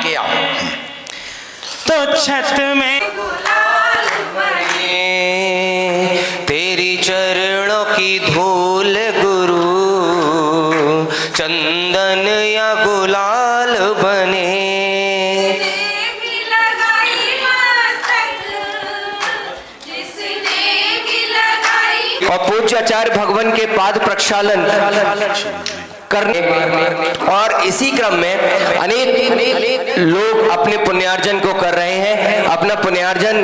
आगे आओ। तो छत में तेरी चरणों की धूल गुरु, चंदन या गुलाल बने। और पूज्य आचार्य भगवान के पाद प्रक्षालन करने और इसी क्रम में अनेक लोग अपने पुण्यार्जन को कर रहे हैं। अपना पुण्यार्जन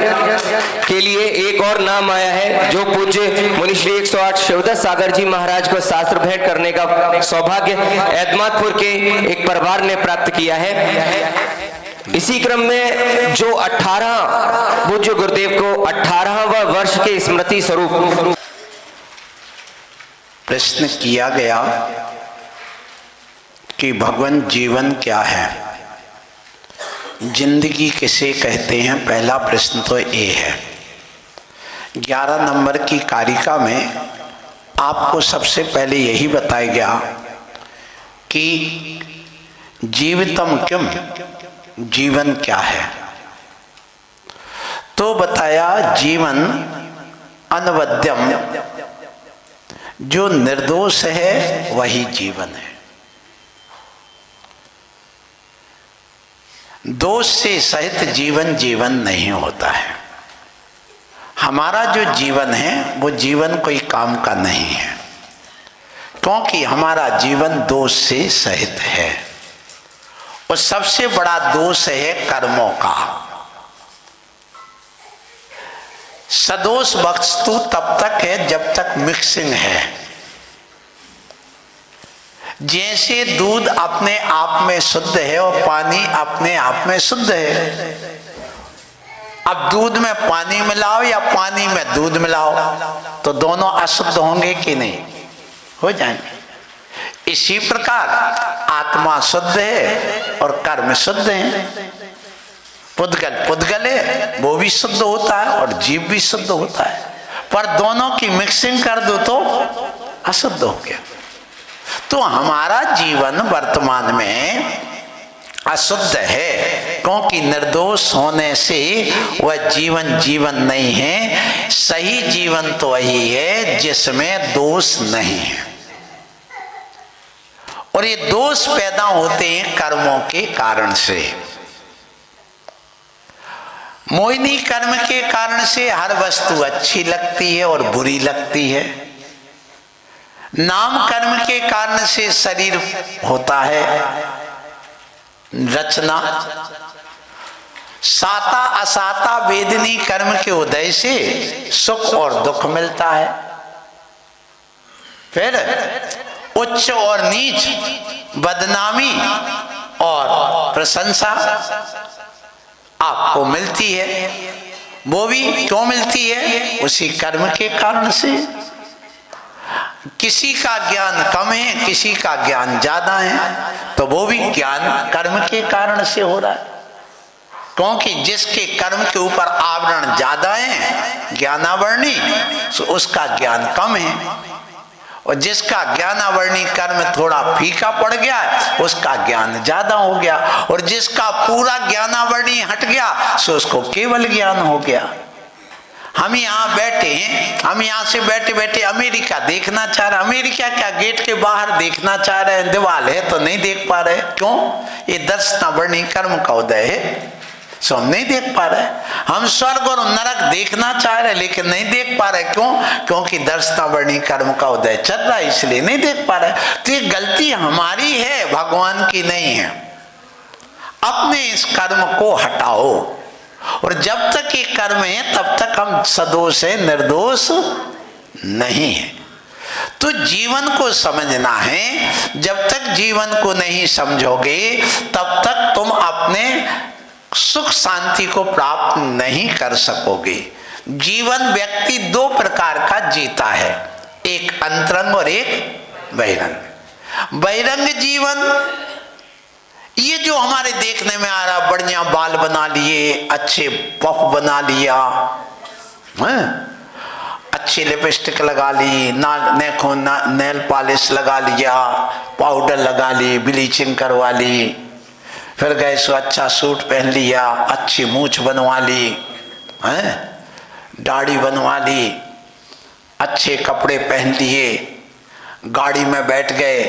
के लिए एक और नाम आया है जो पूज्य मुनिश्री 108 शिवदत्त सागर जी महाराज को शास्त्र भेंट करने का सौभाग्य एदमातपुर के एक परिवार ने प्राप्त किया है। इसी क्रम में जो 18 पूज्य गुरुदेव को 18वां वर्ष के स्मृति स्वरूप प्रश्न किया गया कि भगवान जीवन क्या है, जिंदगी किसे कहते हैं। पहला प्रश्न तो ये है। 11 नंबर की कारिका में आपको सबसे पहले यही बताया गया कि जीवितम किम, जीवन क्या है। तो बताया जीवन अनवद्यम, जो निर्दोष है वही जीवन है। दोष से सहित जीवन जीवन नहीं होता है। हमारा जो जीवन है वो जीवन कोई काम का नहीं है, क्योंकि हमारा जीवन दोष से सहित है। और सबसे बड़ा दोष है कर्मों का। सदोष वस्तु तब तक है जब तक मिक्सिंग है। जैसे दूध अपने आप में शुद्ध है और पानी अपने आप में शुद्ध है। अब दूध में पानी मिलाओ या पानी में दूध मिलाओ तो दोनों अशुद्ध होंगे कि नहीं? हो जाएंगे। इसी प्रकार आत्मा शुद्ध है और कर्म शुद्ध है। पुद्गल है वो भी शुद्ध होता है और जीव भी शुद्ध होता है, पर दोनों की मिक्सिंग कर दो तो अशुद्ध हो गया। तो हमारा जीवन वर्तमान में अशुद्ध है, क्योंकि निर्दोष होने से वह जीवन जीवन नहीं है। सही जीवन तो वही है जिसमें दोष नहीं है। और ये दोष पैदा होते हैं कर्मों के कारण से। मोहिनी कर्म के कारण से हर वस्तु अच्छी लगती है और बुरी लगती है। नाम कर्म के कारण से शरीर होता है, रचना। साता असाता वेदनी कर्म के उदय से सुख और दुख मिलता है। फिर उच्च और नीच, बदनामी और प्रशंसा आपको मिलती है। वो भी क्यों मिलती है? उसी कर्म के कारण से। किसी का ज्ञान कम है, किसी का ज्ञान ज्यादा है, तो वो भी ज्ञान कर्म के कारण से हो रहा है। क्योंकि जिसके कर्म के ऊपर आवरण ज्यादा है, ज्ञानावरणी, तो उसका ज्ञान कम है। और जिसका ज्ञानावरणी कर्म थोड़ा फीका पड़ गया है, उसका ज्ञान ज्यादा हो गया। और जिसका पूरा ज्ञानावरणी हट गया, तो उसको केवल ज्ञान हो गया। हम यहाँ बैठे हैं, हम यहाँ से बैठे बैठे अमेरिका देखना चाह रहे हैं। अमेरिका क्या गेट के बाहर देखना चाह रहे हैं, दीवार है तो नहीं देख पा रहे। क्यों? ये दर्शनावरणी कर्म का उदय है, सो हम नहीं देख पा रहे। हम स्वर्ग और नरक देखना चाह रहे लेकिन नहीं देख पा रहे। क्यों? क्योंकि दर्शनावरणी कर्म का उदय चल रहा है, इसलिए नहीं देख पा रहे। तो ये गलती हमारी है, भगवान की नहीं है। अपने इस कर्म को हटाओ। और जब तक ये कर्म है तब तक हम सदोष है, निर्दोष नहीं है। तो जीवन को समझना है। जब तक जीवन को नहीं समझोगे तब तक तुम अपने सुख शांति को प्राप्त नहीं कर सकोगे। जीवन व्यक्ति दो प्रकार का जीता है, एक अंतरंग और एक बहिरंग। बहिरंग जीवन ये जो हमारे देखने में आ रहा, बढ़िया बाल बना लिए, अच्छे पफ बना लिया, अच्छी लिपस्टिक लगा ली, नेल पॉलिश लगा लिया, पाउडर लगा ली, ब्लीचिंग करवा ली, फिर गए सो अच्छा सूट पहन लिया, अच्छी मूछ बनवा ली, हैं, दाढ़ी बनवा ली, अच्छे कपड़े पहन लिए, गाड़ी में बैठ गए।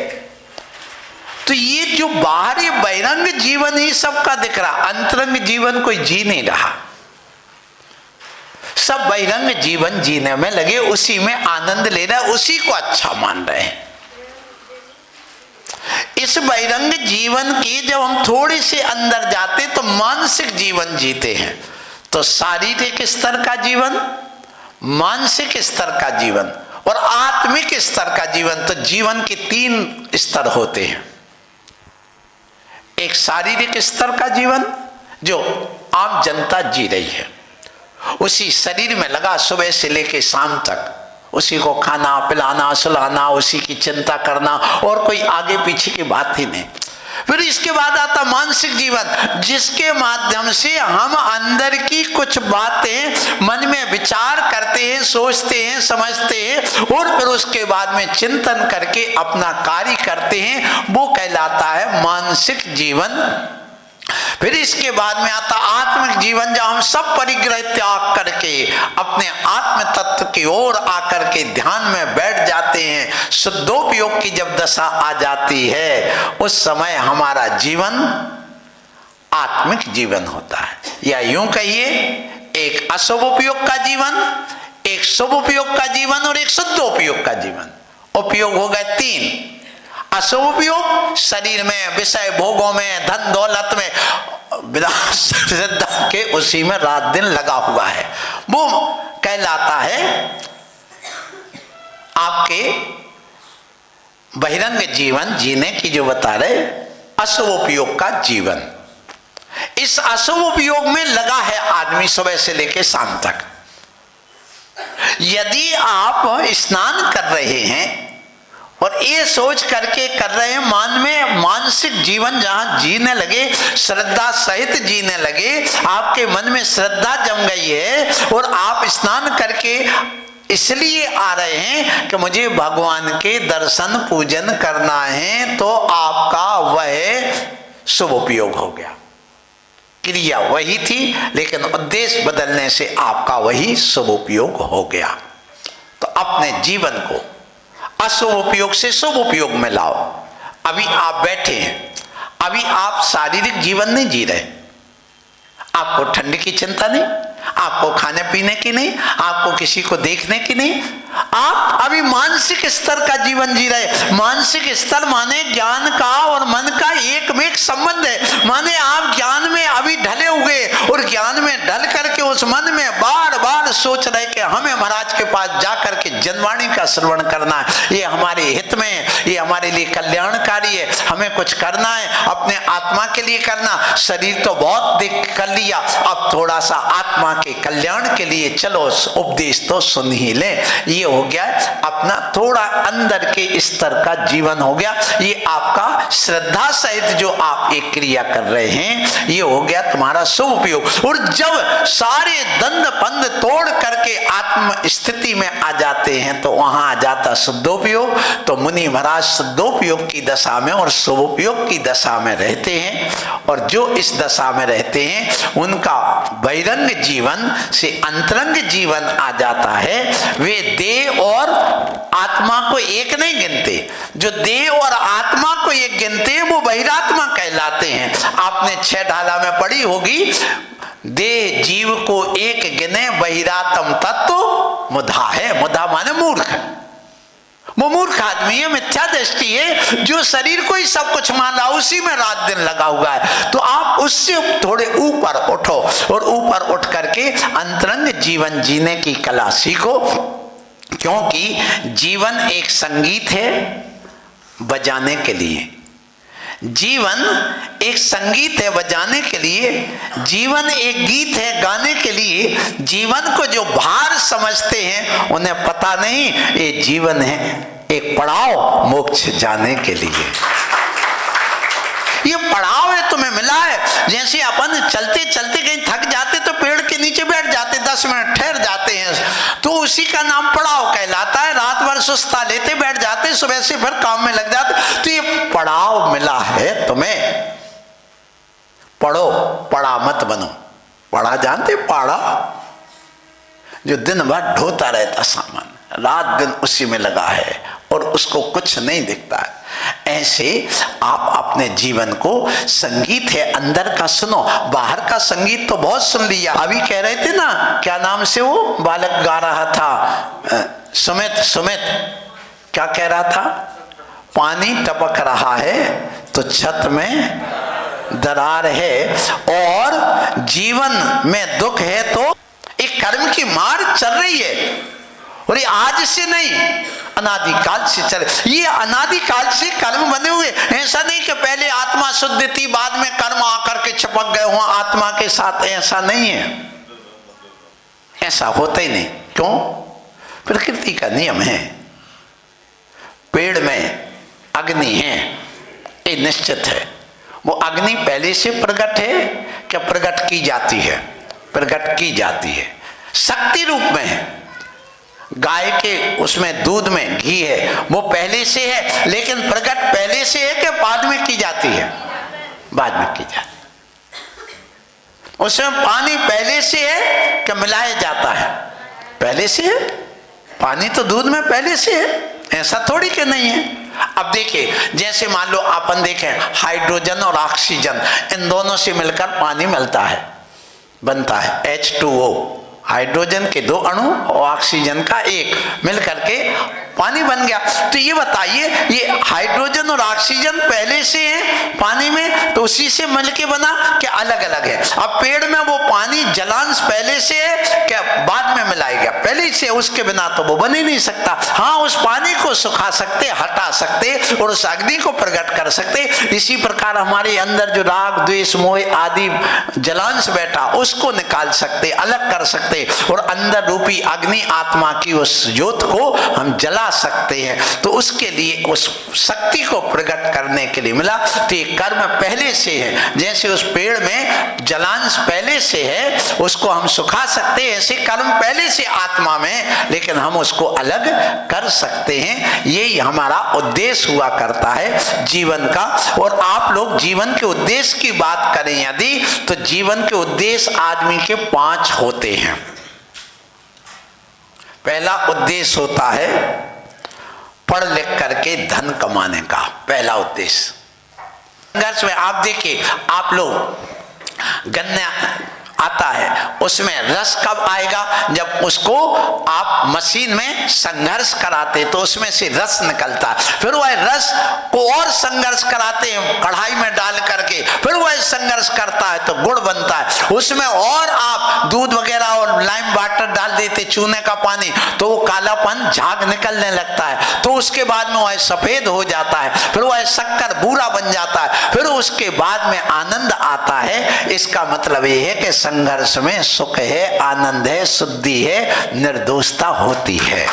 तो ये जो बाहरी बहिरंग जीवन ही सबका दिख रहा, अंतरंग जीवन कोई जी नहीं रहा। सब बहिरंग जीवन जीने में लगे, उसी में आनंद ले रहे, उसी को अच्छा मान रहे हैं। इस बहिरंग जीवन की जब हम थोड़े से अंदर जाते तो मानसिक जीवन जीते हैं। तो शारीरिक स्तर का जीवन, मानसिक स्तर का जीवन और आत्मिक स्तर का जीवन। तो जीवन के 3 स्तर होते हैं। एक शारीरिक स्तर का जीवन जो आम जनता जी रही है, उसी शरीर में लगा सुबह से लेकर शाम तक, उसी को खाना पिलाना सुलाना, उसी की चिंता करना और कोई आगे पीछे की बात ही नहीं। फिर इसके बाद आता मानसिक जीवन, जिसके माध्यम से हम अंदर की कुछ बातें मन में विचार करते हैं, सोचते हैं, समझते हैं और फिर उसके बाद में चिंतन करके अपना कार्य करते हैं, वो कहलाता है मानसिक जीवन। फिर इसके बाद में आता आत्मिक जीवन, जब हम सब परिग्रह त्याग करके अपने आत्म तत्व की ओर आकर के ध्यान में बैठ जाते हैं, शुद्धोपयोग की जब दशा आ जाती है, उस समय हमारा जीवन आत्मिक जीवन होता है। या यूं कहिए, एक अशुभ उपयोग का जीवन, एक शुभ उपयोग का जीवन और एक शुद्धोपयोग का जीवन। उपयोग हो गए 3। अशुभ उपयोग शरीर में, विषय भोगों में, धन दौलत में, श्रद्धा के उसी में रात दिन लगा हुआ है, वो कहलाता है आपके बहिरंग जीवन जीने की जो बता रहे अशुभ उपयोग का जीवन। इस अशुभ उपयोग में लगा है आदमी सुबह से लेकर शाम तक। यदि आप स्नान कर रहे हैं और ये सोच करके कर रहे हैं, मान में मानसिक जीवन जहां जीने लगे, श्रद्धा सहित जीने लगे, आपके मन में श्रद्धा जम गई है और आप स्नान करके इसलिए आ रहे हैं कि मुझे भगवान के दर्शन पूजन करना है, तो आपका वह शुभ उपयोग हो गया। क्रिया वही थी लेकिन उद्देश्य बदलने से आपका वही शुभ उपयोग हो गया। तो अपने जीवन को अशुभ उपयोग से शुभ उपयोग में लाओ। अभी आप बैठे हैं, अभी आप शारीरिक जीवन नहीं जी रहे, आपको ठंड की चिंता नहीं, आपको खाने पीने की नहीं, आपको किसी को देखने की नहीं, आप अभी मानसिक स्तर का जीवन जी रहे। मानसिक स्तर माने ज्ञान का और मन का एक में एक संबंध है। माने आप ज्ञान में अभी ढले हुए और ज्ञान में ढल करके उस मन में बार बार सोच रहे कि हमें महाराज के पास जाकर के जनवाणी का श्रवण करना है, ये हमारे हित में है, ये हमारे लिए कल्याणकारी है, हमें कुछ करना है, अपने आत्मा के लिए करना। शरीर तो बहुत देख कर लिया, अब थोड़ा सा आत्मा के कल्याण के लिए चलो उपदेश तो सुन ही ले। ये हो गया अपना थोड़ा अंदर के स्तर का जीवन हो गया। ये आपका श्रद्धा सहित जो आप एक क्रिया कर रहे हैं, ये हो गया तुम्हारा शुभ उपयोग। और जब सारे दंड पंद तोड़ करके आत्म स्थिति में आ जाते हैं तो वहां आ जाता शुद्धोपयोग। तो मुनि महाराज शुद्धोपयोग की दशा में और शुभोपयोग की दशा में रहते हैं, और जो इस दशा में रहते हैं उनका बहिरंग जीवन से अंतरंग जीवन आ जाता है। वे देह और आत्मा को एक नहीं गिनते, जो देह और आत्मा को एक गिनते हैं वो बहिरात्मा कहलाते हैं। आपने 6 ढाला में पढ़ी होगी, देह जीव को एक गिने बहिरात्म तत्व मुधा है। मुधा माने मूर्ख, वो मूर्ख आदमी है, मिथ्या दृष्टि है, जो शरीर को ही सब कुछ मान रहा, उसी में रात दिन लगा हुआ है। तो आप उससे थोड़े ऊपर उठो और ऊपर उठ करके अंतरंग जीवन जीने की कला सीखो, क्योंकि जीवन एक संगीत है बजाने के लिए। जीवन एक संगीत है बजाने के लिए, जीवन एक गीत है गाने के लिए। जीवन को जो भार समझते हैं उन्हें पता नहीं ये जीवन है एक पड़ाव मोक्ष जाने के लिए। ये पड़ाव है तुम्हें मिला है। जैसे अपन चलते चलते कहीं थक जाते तो पेड़ के नीचे बैठ जाते, 10 मिनट ठहर जाते हैं, तो उसी का नाम पड़ाव कहलाता है। रात भर सुस्ता लेते बैठ जाते, सुबह से फिर काम में लग जाते। तो ये पड़ाव मिला है तुम्हें, जानते पाड़ा जो दिन भर ढोता रहता सामान, रात दिन उसी में लगा है और उसको कुछ नहीं दिखता है। ऐसे आप अपने जीवन को, संगीत है अंदर का सुनो, बाहर का संगीत तो बहुत सुन लिया। अभी कह रहे थे ना, क्या नाम से वो बालक गा रहा था, सुमित क्या कह रहा था? पानी टपक रहा है तो छत में दरार है, और जीवन में दुख है तो एक कर्म की मार चल रही है। और ये आज से नहीं, अनादिकाल से चले, ये अनादिकाल से कर्म बने हुए। ऐसा नहीं कि पहले आत्मा शुद्ध थी, बाद में कर्म आकर के चिपक गए हुआ आत्मा के साथ, ऐसा नहीं है, ऐसा होता ही नहीं। क्यों? प्रकृति का नियम है। पेड़ में अग्नि है, ये निश्चित है। वो अग्नि पहले से प्रकट है क्या प्रकट की जाती है? प्रकट की जाती है, शक्ति रूप में है। गाय के उसमें दूध में घी है, वो पहले से है, लेकिन प्रकट पहले से है कि बाद में की जाती है? बाद में की जाती है। उसमें पानी पहले से है कि मिलाया जाता है? पहले से है। पानी तो दूध में पहले से है, ऐसा थोड़ी कि नहीं है। अब देखिए, जैसे मान लो अपन देखें, हाइड्रोजन और ऑक्सीजन, इन दोनों से मिलकर पानी मिलता है, बनता है H2O। हाइड्रोजन के 2 अणु और ऑक्सीजन का 1 मिलकर के पानी बन गया। तो ये बताइए, ये हाइड्रोजन और ऑक्सीजन पहले से है पानी में, तो उसी से मिलके बना क्या अलग अलग है? अब पेड़ में वो पानी जलांश पहले से है क्या बाद में मिलाया गया? पहले से, उसके बिना तो वो बन ही नहीं सकता। हाँ, उस पानी को सुखा सकते, हटा सकते और उस अग्नि को प्रकट कर सकते। इसी प्रकार हमारे अंदर जो राग द्वेष मोह आदि जलांश बैठा, उसको निकाल सकते, अलग कर सकते, और अंदर रूपी अग्नि आत्मा की उस ज्योत को हम जला सकते हैं। तो उसके लिए, उस शक्ति को प्रकट करने के लिए मिला। तो ये कर्म पहले से है। जैसे उस पेड़ में जलांश पहले से है, उसको हम सुखा सकते हैं, ऐसे कर्म पहले से आत्मा में, लेकिन हम उसको अलग कर सकते हैं। यही हमारा उद्देश्य हुआ करता है जीवन का। और आप लोग जीवन के उद्देश्य की बात करें यदि, तो जीवन के उद्देश्य आदमी के 5 होते हैं। पहला उद्देश्य होता है पढ़ लिख करके धन कमाने का, पहला उद्देश्य। संघर्ष में आप देखिए, आप लोग गन्ना आता है, उसमें रस कब आएगा? जब उसको आप मशीन में संघर्ष कराते तो उसमें से रस निकलता है। फिर वह रस को और संघर्ष कराते हैं कढ़ाई में डाल करके, फिर वह संघर्ष करता है तो गुड़ बनता है। उसमें और आप दूध वगैरह और लाइम वाटर डाल देते, चूने का पानी, तो वो कालापन झाग निकलने लगता है। तो उसके बाद में वह सफेद हो जाता है, फिर वह शक्कर बूरा बन जाता है, फिर उसके बाद में आनंद आता है। इसका मतलब ये है कि संघर्ष में सुख है, आनंद है, शुद्धि है, निर्दोषता होती है।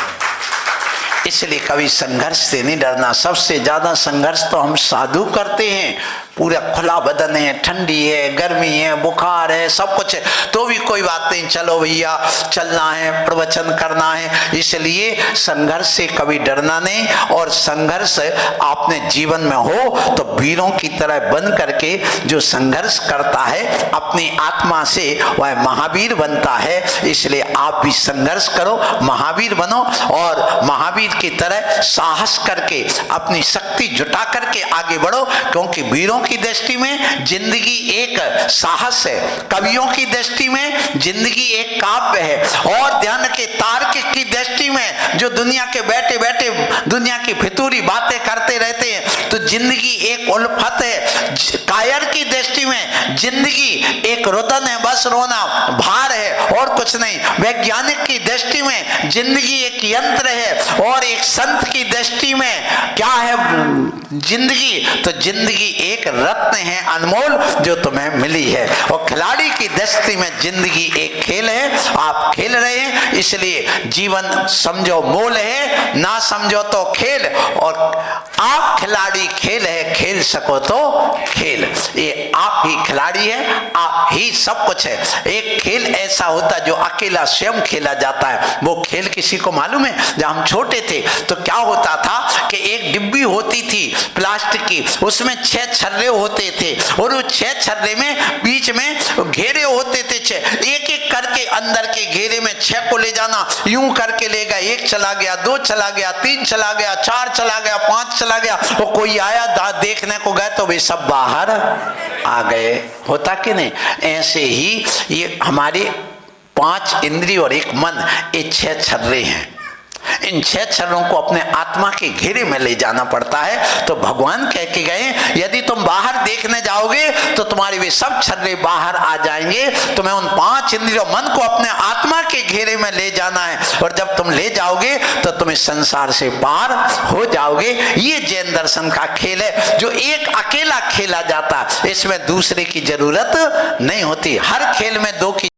इसलिए कभी संघर्ष से नहीं डरना। सबसे ज्यादा संघर्ष तो हम साधु करते हैं। पूरा खुला बदन है, ठंडी है, गर्मी है, बुखार है, सब कुछ है, तो भी कोई बात नहीं, चलो भैया चलना है, प्रवचन करना है। इसलिए संघर्ष से कभी डरना नहीं। और संघर्ष आपने जीवन में हो तो वीरों की तरह बन करके जो संघर्ष करता है अपनी आत्मा से, वह महावीर बनता है। इसलिए आप भी संघर्ष करो, महावीर बनो, और महावीर की तरह साहस करके अपनी शक्ति जुटा करके आगे बढ़ो। क्योंकि वीरों की दृष्टि में जिंदगी एक साहस है, कवियों की दृष्टि में जिंदगी एक काव्य है, और ध्यान के तार्किक की दृष्टि में जो दुनिया के बैठे बैठे दुनिया की फितूरी बातें करते रहते हैं, तो जिंदगी एक उल्फत है। कायर की दृष्टि में जिंदगी एक रुदन है, बस रोना, भार है और कुछ नहीं। वैज्ञानिक की दृष्टि में जिंदगी एक यंत्र है, और एक संत की दृष्टि में क्या है जिंदगी? तो जिंदगी एक रत्न है अनमोल जो तुम्हें मिली है। और खिलाड़ी की दृष्टि में जिंदगी एक खेल है, आप खेल रहे हैं। इसलिए जीवन समझो मोल है, ना समझो तो खेल। और आप खिलाड़ी, खेल है खेल सको तो खेल। ये आप ही खिलाड़ी है, आप ही सब कुछ है। एक खेल ऐसा होता है जो अकेला स्वयं खेला जाता है। वो खेल किसी को मालूम है? जब हम छोटे थे तो क्या होता था कि एक डिब्बी होती थी प्लास्टिक की, उसमें 6 छर्रे होते थे और उस 6 छर्रे में बीच में घेरे होते थे 6, एक एक करके अंदर के घेरे में 6 को ले जाना, यूं करके ले गया, 1 चला गया, 2 चला गया, 3 चला गया, 4 चला गया, 5 चला गया, और कोई आया देखने को गए तो वे सब बाहर आ गए। होता कि नहीं? ऐसे ही ये हमारे 5 इंद्रिय और 1 मन, ये 6 छर्रे हैं। इन 6 छर्रों को अपने आत्मा के घेरे में ले जाना पड़ता है। तो भगवान कह के गए, यदि तुम बाहर देखने जाओगे तो तुम्हारे वे सब छर्रे बाहर आ जाएंगे। तुम्हें उन 5 इंद्रियों मन को अपने आत्मा के घेरे में ले जाना है, और जब तुम ले जाओगे तो तुम्हें संसार से पार हो जाओगे। ये जैन दर्शन का खेल है जो एक अकेला खेला जाता है। इसमें दूसरे की जरूरत नहीं होती। हर खेल में 2 की